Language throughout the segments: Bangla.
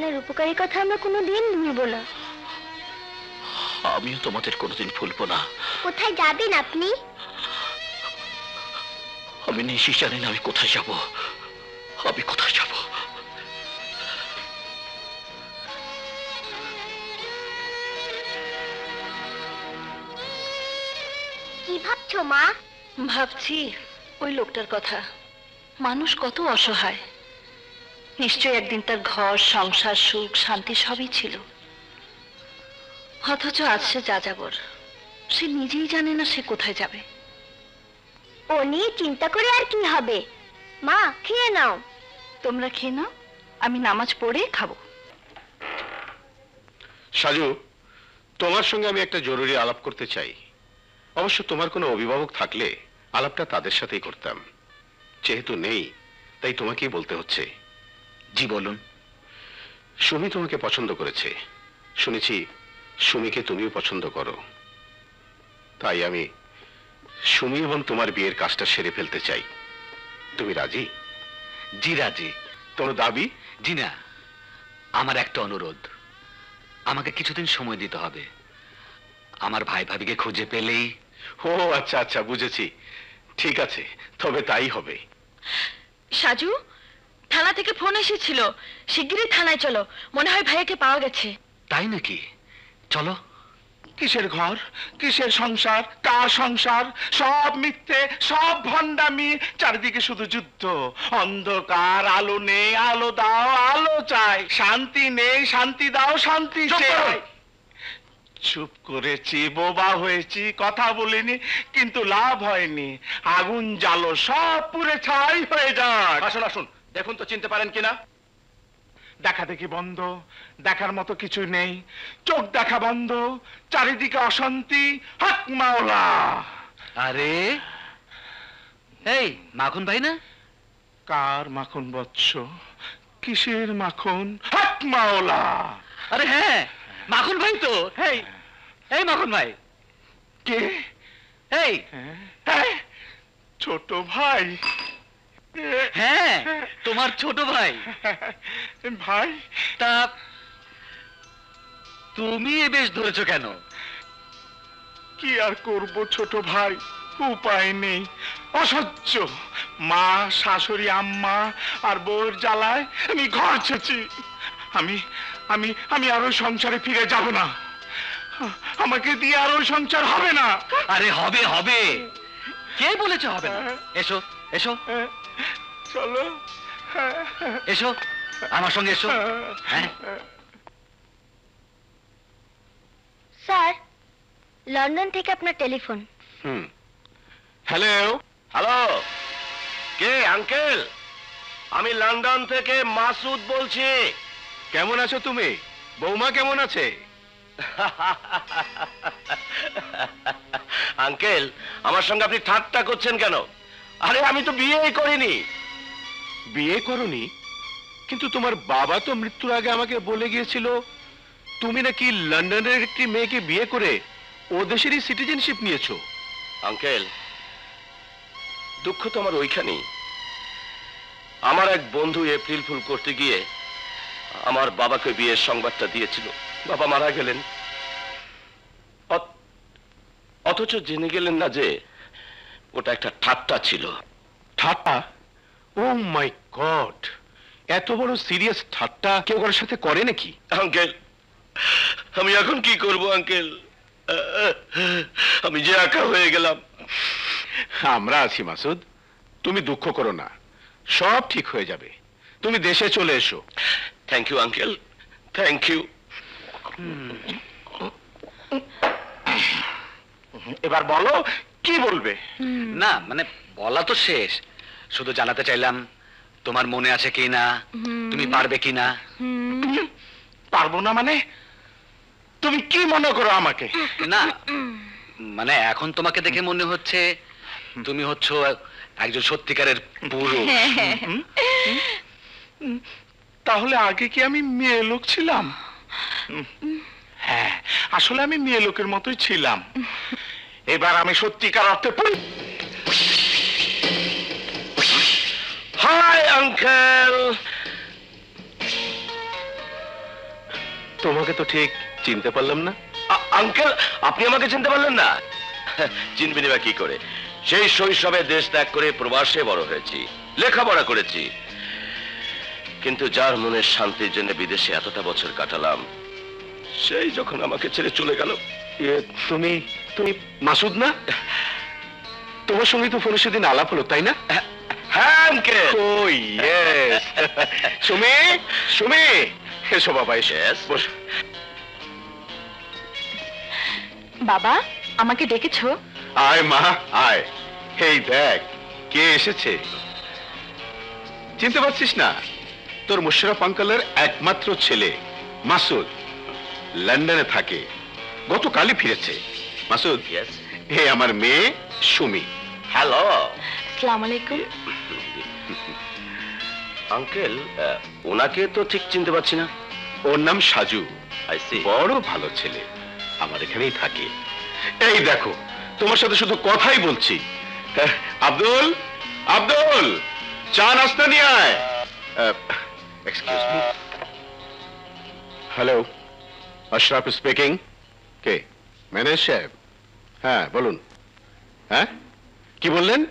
আপনার উপকারী কথা আমরা কোনোদিন ভুলবো না। আমিও তোমাদের কোনোদিন ভুলবো না। কোথায় যাবেন আপনি? আমি নিশ্চিত জানি না আমি কোথায় যাব। আমি কোথায় যাব? কি ভাবছো মা? ভাবছি ওই লোকটার কথা। মানুষ কত অসহায়। নিশ্চয়ই একদিন তার ঘর, সংসার, সুখ, শান্তি সবই ছিল, অথচ আজ সে যাযাবর। সে নিজেই জানে না সে কোথায় যাবে। ও নিয়ে চিন্তা করে আর কি হবে? মা, খেয়ে নাও। তোমরা খেয়ে নাও, আমি নামাজ পড়ে খাবো। সাজু, তোমার সঙ্গে আমি একটা জরুরি আলাপ করতে চাই। অবশ্য তোমার কোনো অভিভাবক থাকলে আলাপটা তাদের সাথেই করতাম, যেহেতু নেই তাই তোমাকেই বলতে হচ্ছে। জি বলুন। সুমি তোমাকে পছন্দ করেছে, শুনেছি সুমিকে তুমিও পছন্দ করো। তাই আমি সুমি এবং তোমার বিয়ের কাজটা সেরে ফেলতে চাই। তুমি রাজি? জি রাজি। তোমার দাবি? জি না, আমার একটা অনুরোধ। আমাকে কিছুদিন সময় দিতে হবে। আমার ভাই ভাবিকে খুঁজে পেলেই। ও আচ্ছা আচ্ছা, বুঝেছি। ঠিক আছে, তবে তাই হবে। সাজু, থানা থেকে ফোন এসেছিল, শিগগিরই থানায় চলো। মনে হয় ভাইয়াকে পাওয়া গেছে। তাই নাকি? চলো। কিসের ঘর, কিসের সংসার, কার সংসার? সব মিথ্যে, সব ভণ্ডামি, চারিদিকে শুধু যুদ্ধ। অন্ধকার, আলো নেই, আলো দাও, আলো চাই। শান্তি নেই, শান্তি দাও, শান্তি চাই। চুপ করেছি, বোবা হয়েছি, কথা বলিনি, কিন্তু লাভ হয়নি। আগুন জ্বালো, সব পুড়ে ছাই হয়ে যায়। আসুন আসুন, দেখুন তো চিনতে পারেন কিনা। দেখা দেখি বন্ধ, দেখার মতো কিছু নেই। চোখ দেখা বন্ধ, চারিদিকে অশান্তি। হক মাওলা! আরে এই মাখন ভাই না? কার মাখন বৎস? কিসের মাখন? হক মাওলা! আরে হ্যাঁ, মাখন ভাই তো। এই এই মাখন ভাই। কে? এই হ্যাঁ, ছোট ভাই। হ্যাঁ, তোমার ছোট ভাই। ভাই, তা তুমি এ বেশ ধরেছো কেন? কি আর করব ছোট ভাই, উপায় নেই। অসহ্য মা, শাশুড়ি, আম্মা আর বউর জ্বালায় আমি ঘর ছেছি। আমি আমি আমি আর ওই সংসারে ফিরে যাব না। আমাকে দিয়ে আর ওই সংসার হবে না। আরে হবে হবে, কে বলেছে হবে না? এসো এসো চলো, এসো আমার সঙ্গে এসো। হ্যাঁ, স্যার, লন্ডন থেকে আপনার টেলিফোন। হ্যালো হ্যালো, কে আঙ্কেল? আমি লন্ডন থেকে মাসুদ বলছি। কেমন আছো তুমি? বৌমা কেমন আছে? আঙ্কেল, আমার সঙ্গে আপনি ঠাট্টা করছেন কেন? আরে আমি তো বিয়েই করিনি। বিয়ে করনি? কিন্তু তোমার বাবা তো মৃত্যুর আগে আমাকে বলে গিয়েছিল তুমি নাকি লন্ডনের একটি মেয়েকে বিয়ে করে ও দেশেরই সিটিজেনশিপ নিয়েছো। আঙ্কেল, দুঃখ তো আমার ওইখানেই। আমার এক বন্ধু এপ্রিল ফুল করতে গিয়ে আমার বাবাকে বিয়ের সংবাদটা দিয়েছিল। বাবা মারা গেলেন, অথচ জেনে গেলেন না যে ওটা একটা ঠাট্টা ছিল। ঠাট্টা? ও মাই গড, এত বড় সিরিয়াস ঠাট্টা কেউ কারোর সাথে করে নাকি? আঙ্কেল, আমি এখন কি করব আঙ্কেল? আমি যে একা হয়ে গেলাম। আমরা আছি মাসুদ, তুমি দুঃখ করো না, সব ঠিক হয়ে যাবে। তুমি দেশে চলে এসো। Thank you uncle, thank you. এবার বলো কি বলবে? না মানে বলা তো শেষ, শুধু জানাতে চাইলাম তোমার মনে আছে কি না, তুমি পারবে কি না। পারবো না মানে? তুমি কি মনে করো আমাকে? না মানে এখন তোমাকে দেখে মনে হচ্ছে তুমি হচ্ছ একজন সত্যিকারের পুরুষ। তাহলে আগে কি আমি মেয়ে লোক ছিলাম? হ্যাঁ, আসলে আমি মেয়ে লোকের মতোই ছিলাম। এবার আমি সত্যিকার অর্থে হাই আঙ্কেল। তোমাকে তো ঠিক চিনতে পারলাম না। আঙ্কেল, আপনি আমাকে চিনতে পারলেন না? চিনবেনি বা কি করে? সেই শৈশবে দেশ ত্যাগ করে প্রবাসে বড় হয়েছি, লেখাপড়া করেছি, কিন্তু যার মনের শান্তির জন্য বিদেশে এতটা বছর কাটালাম, সেই যখন আমাকে ছেড়ে চলে গেল। তুমি তুমি মাসুদ না? তোমার সঙ্গে তো ফোনে সেদিন আলাপ হলো, তাই না? হ্যাঁ uncle. Oh, yes. Sumi, Sumi, এসো বাবা, এসো। Yes. বসো। বাবা, আমাকে ডেকেছো? আয় মা, আয়। এই দেখ কে এসেছে। চিনতে পারছিস না? তোর মুশাররফ আঙ্কেলের একমাত্র ছেলে মাসুদ, লন্ডনে থাকে, গতকালই ফিরেছে। মাসুদ, Yes. হে আমার মেয়ে সুমি। হ্যালো আসসালামু আলাইকুম। আঙ্কেল, ওনাকে তো ঠিক চিনতে পারছি না। ওর নাম সাজু, আই সি। বড় ভালো ছেলে, আমার এখানেই থাকে। এই দেখো, তোমার সাথে শুধু কথাই বলছি। আব্দুল, আব্দুল, চা নাস্তা নিয়ে আয়। Excuse me. Hello, Ashraf speaking. কে? ম্যানেজার সাহেব? হ্যাঁ বলুন। হ্যাঁ, কি বললেন?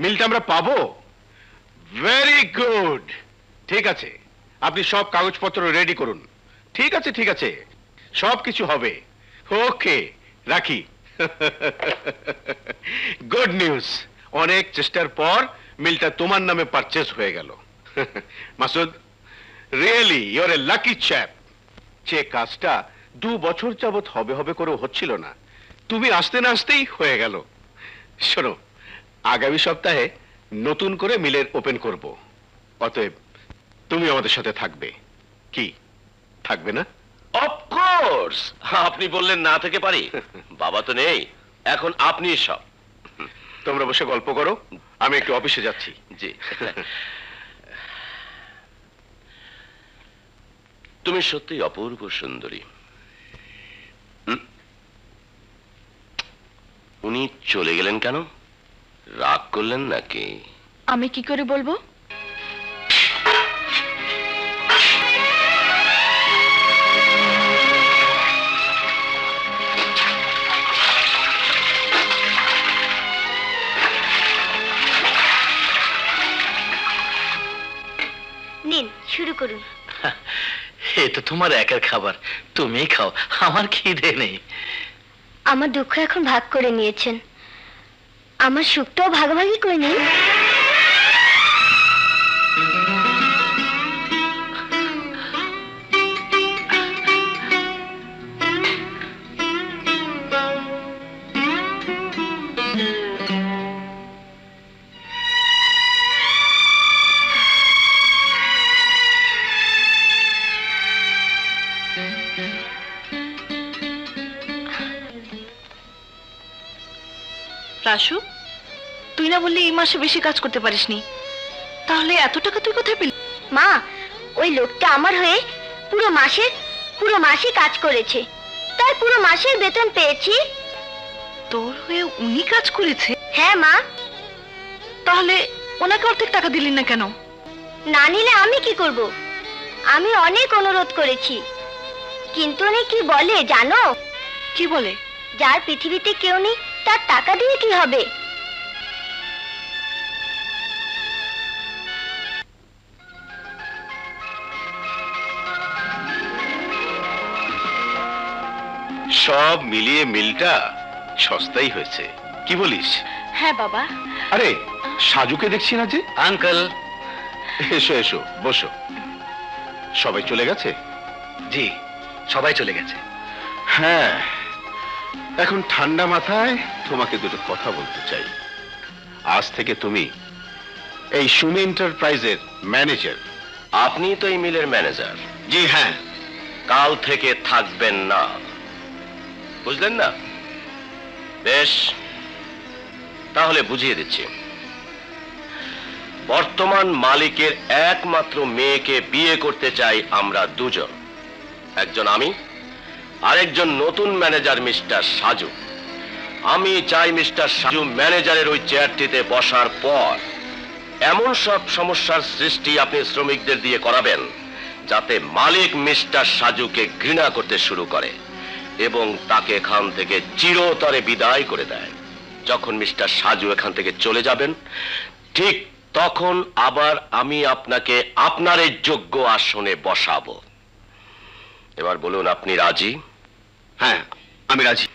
মিলটা আমরা পাবো? ভেরি গুড, ঠিক আছে, আপনি সব কাগজপত্র রেডি করুন। ঠিক আছে, ঠিক আছে, সব কিছু হবে। ওকে, রাখি। গুড নিউজ, অনেক চেষ্টার পর মিলটা তোমার নামে পারচেজ হয়ে গেল। Masud, really your a lucky chap. যে কাজটা 2 বছর যাবত হবে হবে করে হচ্ছিল না, তুমি আসতে না আসতেই হয়ে গেল। শোনো, আগামী সপ্তাহে নতুন করে মিলের ওপেন করব, অতএব তুমি আমাদের সাথে থাকবে। কি, থাকবে না? অফকোর্স, আপনি বললেন না থেকে পারি? বাবা তো নেই, এখন আপনি সব। তোমরা বসে গল্প করো, আমি একটু অফিসে যাচ্ছি। জি। তুমি সত্যি অপূর্ব সুন্দরী। উনি চলে গেলেন কেন? রাগ করলেন নাকি? আমি কি করে বলবো? নিন, শুরু করুন। এ তো তোমার একার খাবার, তুমি খাও, আমার খিদে নেই। আমার দুঃখ এখন ভাগ করে নিয়েছেন, আমার সুখটাও ভাগাভাগি করে নিন। রাসু, তুই না বললি এই মাসে বেশি কাজ করতে পারিসনি, তাহলে এত টাকা তুই কোথায় পেলি? মা, ওই লোকটা আমার হয়ে পুরো মাসে কাজ করেছে, তাই পুরো মাসের বেতন পেয়েছি। তোর হয়ে উনি কাজ করেছে? হ্যাঁ মা। তাহলে ওনাকে অর্ধেক টাকা দিলি না কেন? না নিলে আমি কি করব? আমি অনেক অনুরোধ করেছি, কিন্তু উনি কি বলে জানো? কি বলে? যার পৃথিবীতে কেউ নেই তার টাকা দিয়ে কি হবে? সব মিলিয়ে মিলটা সস্তাই হয়েছে, কি বলিস? হ্যাঁ বাবা। আরে, সাজুকে দেখছি না যে। আঙ্কেল। এসো এসো, বসো। সবাই চলে গেছে? জি, সবাই চলে গেছে। হ্যাঁ, এখন ঠান্ডা মাথায় তোমাকে দুটো কথা বলতে চাই। আজ থেকে তুমি এই সুমি এন্টারপ্রাইজের ম্যানেজার। আপনি তো এই মিলের ম্যানেজার। জি হ্যাঁ। কাল থেকে থাকবেন না, বুঝলেন না? বেশ, তাহলে বুঝিয়ে দিচ্ছি। বর্তমান মালিকের একমাত্র মেয়েকে বিয়ে করতে চাই আমরা দুজন, একজন আমি, আরেকজন নতুন ম্যানেজার মিস্টার সাজু। আমি চাই মিস্টার সাজু ম্যানেজারের ওই চেয়ারটিতে বসার পর এমন সব সমস্যার সৃষ্টি আপনি শ্রমিকদের দিয়ে করাবেন যাতে মালিক মিস্টার সাজুকে ঘৃণা করতে শুরু করে এবং তাকে এখান থেকে চিরতরে বিদায় করে দেয়। যখন মিস্টার সাজু এখান থেকে চলে যাবেন, ঠিক তখন আবার আমি আপনাকে আপনার এই যোগ্য আসনে বসাবো। এবার বলুন, আপনি রাজি? হ্যাঁ, আমি রাজি।